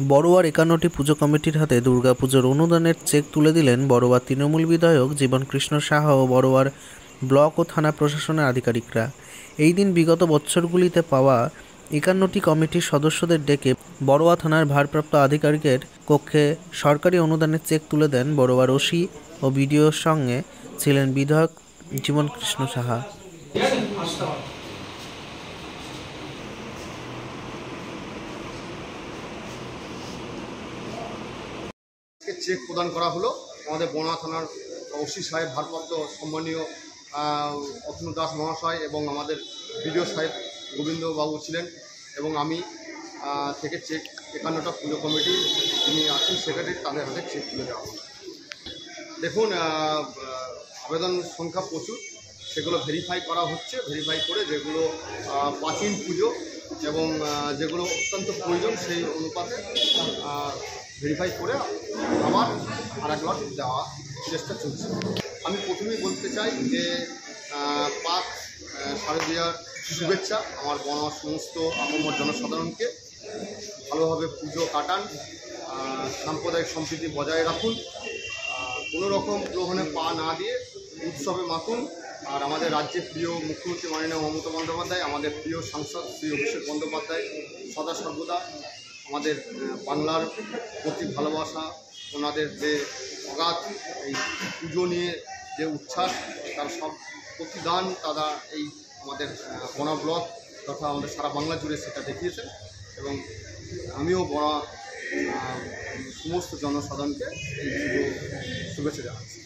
বড়ুয়ার ৫১টি পুজো কমিটির হাতে দুর্গাপুজোর অনুদানের চেক তুলে দিলেন বড়ুয়ার তৃণমূল বিধায়ক জীবনকৃষ্ণ সাহা ও বড়ুয়ার ব্লক ও থানা প্রশাসনের আধিকারিকরা। এই দিন বিগত বছরগুলিতে পাওয়া ৫১টি কমিটির সদস্যদের ডেকে বড়ুয়া থানার ভারপ্রাপ্ত আধিকারিকের কক্ষে সরকারি অনুদানের চেক তুলে দেন। বড়ুয়ার ওসি ও বিডিওর সঙ্গে ছিলেন বিধায়ক জীবনকৃষ্ণ সাহা। চেক প্রদান করা হলো। আমাদের বড়ুয়া থানার ওসি সাহেব, ভারপ্রাপ্ত সম্মানীয় অতনু দাস মহাশয় এবং আমাদের বিডিও সাহেব গোবিন্দবাবু ছিলেন এবং আমি থেকে চেক ৫১টা পুজো কমিটি যিনি আছেন সেক্রেটারি, তাদের হাতে চেক তুলে দেওয়া হলো। দেখুন, আবেদন সংখ্যা প্রচুর, সেগুলো ভেরিফাই করা হচ্ছে। ভেরিফাই করে যেগুলো প্রাচীন পুজো এবং যেগুলো অত্যন্ত প্রয়োজন সেই অনুপাতে ভেরিফাই করে আবার আরেক লট দেওয়া চেষ্টা চলছে। আমি প্রথমেই বলতে চাই যে পাক শারদীয়ার শুভেচ্ছা আমার বড়ুয়ার সমস্ত আপামর জনসাধারণকে। ভালোভাবে পুজো কাটান, সাম্প্রদায়িক সম্প্রীতি বজায় রাখুন, কোনো রকম গ্রহণে পা না দিয়ে উৎসবে মাতুন। আর আমাদের রাজ্যের প্রিয় মুখ্যমন্ত্রী মাননীয় মমতা বন্দ্যোপাধ্যায়, আমাদের প্রিয় সাংসদ শ্রী অভিষেক বন্দ্যোপাধ্যায় সদা সর্বদা আমাদের বাংলার প্রতি ভালোবাসা, ওনাদের যে অগাধ এই পুজো নিয়ে যে উচ্ছ্বাস, তার সব প্রতিদান তারা এই আমাদের বড়ুয়া ব্লক তথা আমাদের সারা বাংলা জুড়ে সেটা দেখিয়েছেন এবং আমিও বড়ুয়া সমস্ত জনসাধারণকে এই পুজো শুভেচ্ছা জানাচ্ছি।